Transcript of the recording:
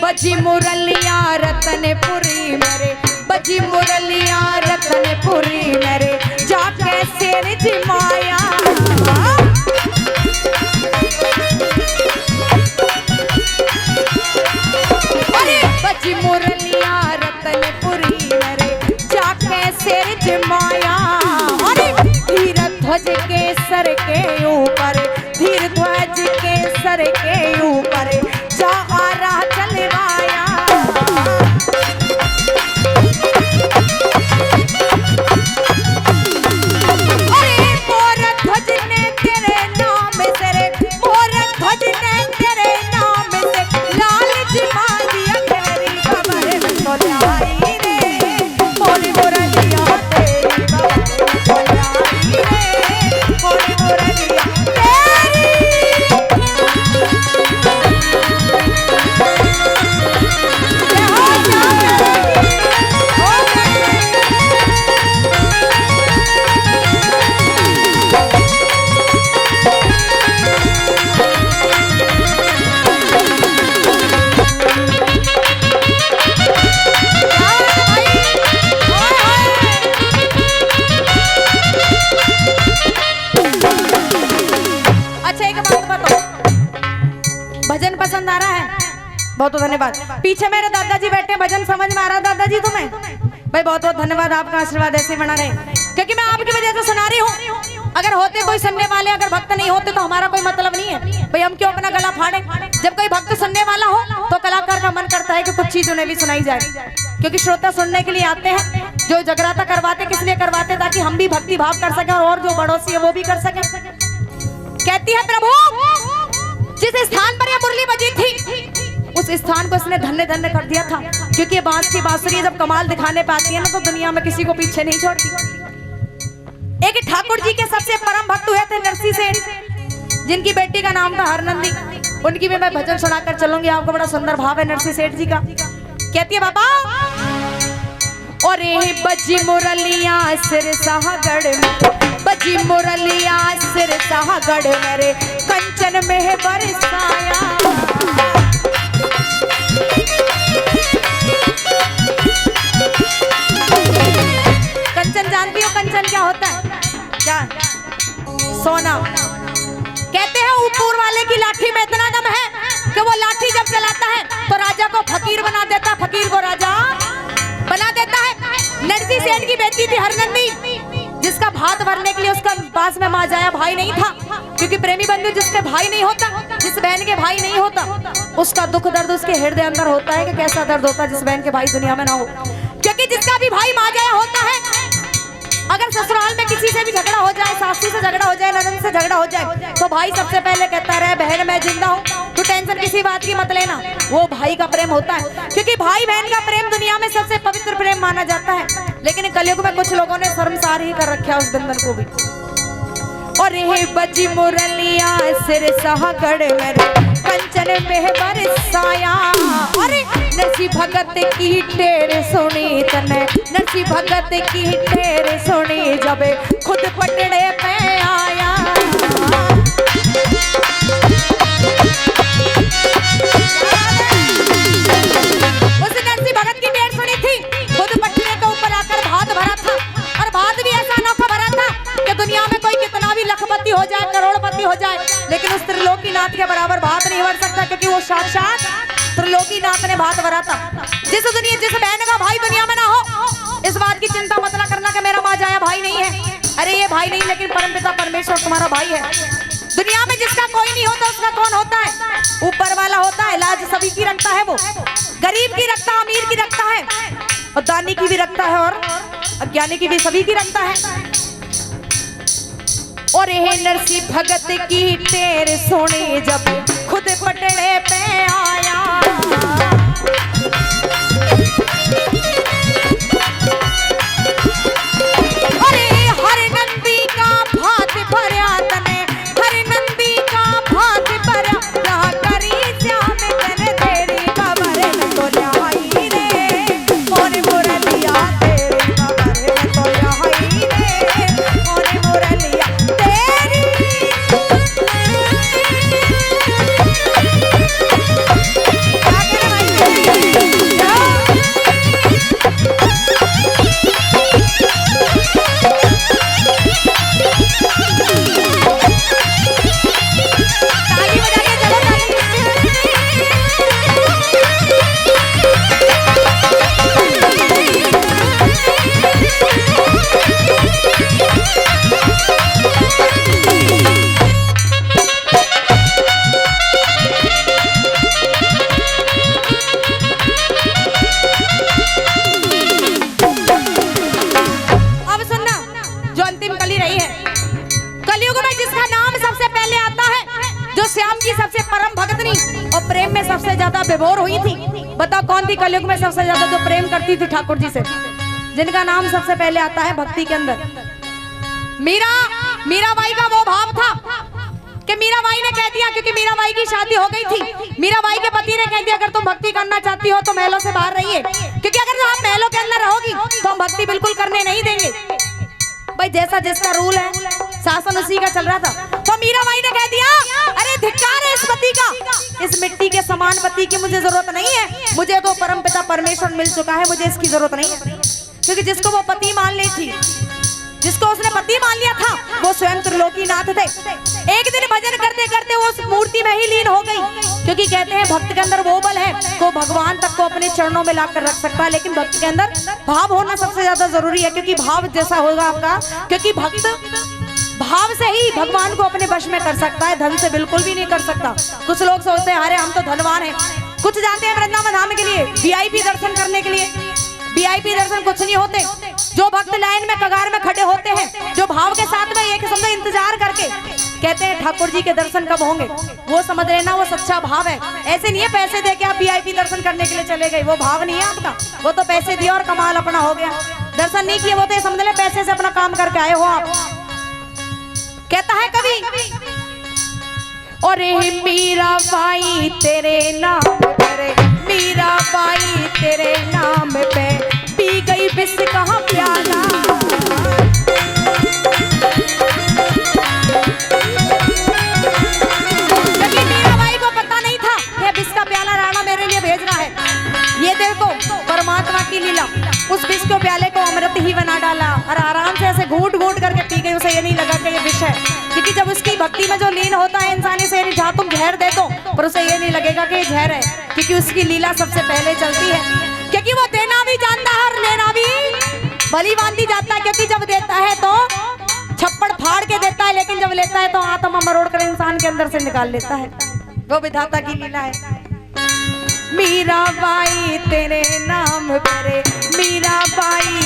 बजी मुरलिया रतनपुरी मेरे, बजी मुरलिया रतनपुरी मेरे, जाके शेर जिमाया। अरे बजी मुरलिया रतनपुरी मेरे, जाके शेर जिमाया। अरे धीर ध्वज के सर के ऊपर, धीर ध्वज के सर के ऊपर, जा आ रहा चलवाया। अरे मोर ध्वज ने तेरे नाम से रे, मोर ध्वज ने तेरे नाम से, लाल जिमा दिया तेरी खबर में तो लाई रे, मोरी मुरलिया तेरी खबर में तो लाई रे, मोरी मुरलिया तेरी। अच्छा एक बात बताओ, भजन पसंद आ रहा है? बहुत बहुत धन्यवाद। पीछे मेरे दादाजी बैठे, भजन समझ में आ रहा दादाजी तुम्हें? भाई बहुत बहुत धन्यवाद, आपका आशीर्वाद ऐसे बना रहे, क्योंकि मैं आपकी वजह से सुना रही हूँ। अगर होते कोई सुनने वाले, अगर भक्त नहीं होते तो हमारा कोई मतलब नहीं है। भाई हम क्यों अपना गला फाड़े? जब कोई भक्त सुनने वाला हो तो कलाकार का मन करता है कि कुछ चीज उन्हें भी सुनाई जाए, क्योंकि श्रोता सुनने के लिए आते हैं। जो जगराता करवाते किस लिए करवाते? ताकि हम भी भक्ति भाव कर सके और जो बड़ोसी है वो भी कर सके। कहती है प्रभु, जिस स्थान पर यह मुरली बजी थी उस स्थान को इसने धन्य धन्य कर दिया था, क्योंकि बांस की बांसुरी जब कमाल दिखाने पे आती है ना, तो दुनिया में किसी को पीछे नहीं छोड़ती। एक ठाकुर जी के सबसे परम भक्त हुए थे नरसी सेठ, जिनकी बेटी का नाम था हरनंदी। उनकी भी मैं भजन सुनाकर चलूंगी, आपको बड़ा सुंदर भाव है नरसी सेठ जी का। कहती है बाबा, और बजी मुरलिया सिर साहगढ़ में, बजी मुरलिया सिर साहगढ़ मेरे, कंचन में बरसाया। कंचन जानती हो कंचन क्या होता है? क्या? सोना। कहते हैं ऊपर वाले की लाठी में इतना दम है कि वो लाठी जब चलाता है तो राजा को फकीर बना देता है, फकीर को राजा बना देता है। नरसी सेठ की बेटी थी हरनंदी, जिसका भात भरने के लिए उसका पास में माजाया भाई नहीं था, क्योंकि प्रेमी बंधु जिसके भाई नहीं होता, जिस बहन के भाई नहीं होता, उसका दुख दर्द उसके हृदय अंदर होता है कि कैसा दर्द होता है जिस बहन के भाई दुनिया में ना हो। क्योंकि जिसका भी भाई माजाया होता है, अगर ससुराल में किसी से भी झगड़ा हो जाए, सासू से झगड़ा हो जाए, ननद से झगड़ा हो जाए, तो भाई सबसे पहले कहता रहे बहन मैं जिंदा हूँ, तो टेंशन किसी बात की मत लेना। वो भाई का प्रेम होता है, क्योंकि भाई बहन का प्रेम दुनिया में सबसे पवित्र प्रेम माना जाता है। लेकिन कलयुग में कुछ लोगों ने शर्मसार ही कर रखा उस बंधन को भी। और हे बजी मुरलिया सिर साहगढ़ मेरे, कंचन में बरसाया। अरे नरसी भगत की टेर सुनी तने, नरसी भगत की टेर सुनी जब खुद पटड़े पे आया। उस नरसी भगत की टेर सुनी थी, खुद पटड़े के ऊपर आकर भात भरा था, और भात भी ऐसा अनोखा भरा था कि दुनिया में कोई कितना भी लखपति हो जाए, करोड़पति हो जाए, लेकिन उस त्रिलोकीनाथ के बराबर भात नहीं भर सकता, क्योंकि वो साक्षात त्रिलोकीनाथ ने भात भरा था। जिस बहन का भाई दुनिया में ना हो, इस बात की चिंता मत ना करना कि मेरा माजाया भाई नहीं है। अरे ये भाई नहीं, लेकिन परमपिता परमेश्वर तुम्हारा भाई है। दुनिया में जिसका कोई नहीं होता उसका कौन होता है? ऊपर वाला होता है। लाज सभी की रखता है, वो गरीब की रखता है, अमीर की रखता है, और दानी की भी रखता है, और अज्ञानी की भी, सभी की रखता है। और हे नरसी भगत की टेर सुनी जब खुद पटड़े पे आया। अरे हर नंदी का भात भरा तने, हर नंदी का भात भरा, यहाँ करी श्याम तने तेरी खबर में तो लाई रे, मोरे मुरलिया तेरी खबर में तो लाई रे, मोरे मुरलिया तेरी। सबसे ज्यादा विभोर हुई थी। बताओ कौन थी कलयुग में सबसे ज्यादा जो प्रेम करती थी ठाकुर जी से, जिनका नाम सबसे पहले आता है भक्ति के अंदर? मीराबाई का वो भाव था कि मीराबाई ने कह दिया, क्योंकि मीराबाई की शादी हो गई थी, मीराबाई के पति ने कह दिया अगर तुम भक्ति करना चाहती हो तो महलों से बाहर रहिए, क्योंकि अगर आप महलों के अंदर रहोगी तो हम भक्ति बिल्कुल करने नहीं देंगे। भाई जैसा जिसका रूल है, शासन उसी का चल रहा था। तो मीराबाई ने कह दिया अरे धिक्कार है इस पति का, इस मिट्टी के समान पति की मुझे जरूरत नहीं है, मुझे तो परमपिता परमेश्वर मिल चुका है, मुझे इसकी जरूरत नहीं है। क्योंकि जिसको वो पति मान ली थी, जिसको उसने पति मान लिया था, वो स्वयं त्रिलोकीनाथ थे। एक दिन भजन करते करते वो उस मूर्ति में ही लीन हो गई, क्योंकि कहते हैं भक्त के अंदर वो बल है तो भगवान तक को अपने चरणों में लाकर रख सकता है, लेकिन भक्त के अंदर भाव होना सबसे ज्यादा जरूरी है। क्योंकि भाव जैसा होगा आपका, क्योंकि भक्त भाव से ही भगवान को अपने वश में कर सकता है, धन से बिल्कुल भी नहीं कर सकता। कुछ लोग सोचते हैं अरे हम तो धनवान हैं, कुछ जाते हैं वृंदावन धाम के लिए वीआईपी दर्शन करने के लिए। वीआईपी दर्शन कुछ नहीं होते। जो भक्त लाइन में कगार में खड़े होते हैं, जो भाव के साथ में एक समय इंतजार करके कहते हैं ठाकुर जी के दर्शन कब होंगे, वो समझ लेना वो सच्चा भाव है। ऐसे नहीं है पैसे दे के आप वीआईपी दर्शन करने के लिए चले गए, वो भाव नहीं है आपका, वो तो पैसे दिए और कमाल अपना हो गया। दर्शन नहीं किए वो तो समझ ले पैसे से अपना काम करके आए हो आप। कहता है कभी और मीराबाई तेरे नाम पे, मीराबाई तेरे नाम पे पी गई विष कहाँ प्याला। लेकिन मीराबाई को पता नहीं था कि विष का प्याला राणा मेरे लिए भेज रहा है। ये देखो परमात्मा की लीला, उस विष को प्याले को अमृत ही बना डाला और आराम से ऐसे घूट घूट करके पी गई। उसे ये नहीं लगा कि ये विष है, क्योंकि जब उसकी भक्ति में जो लीन होता है इंसानी से, जहाँ तुम जहर दे दो पर उसे ये नहीं लगेगा कि ये जहर है, क्योंकि उसकी लीला सबसे पहले चलती है। क्योंकि वो देना भी जानता है और लेना भी भली भांति जाता है। क्योंकि जब देता है तो छप्पड़ फाड़ के देता है, लेकिन जब लेता है तो आत्मा मरोड़ कर इंसान के अंदर से निकाल लेता है। वो विधाता की लीला है। मीराबाई तेरे नाम पे, मीराबाई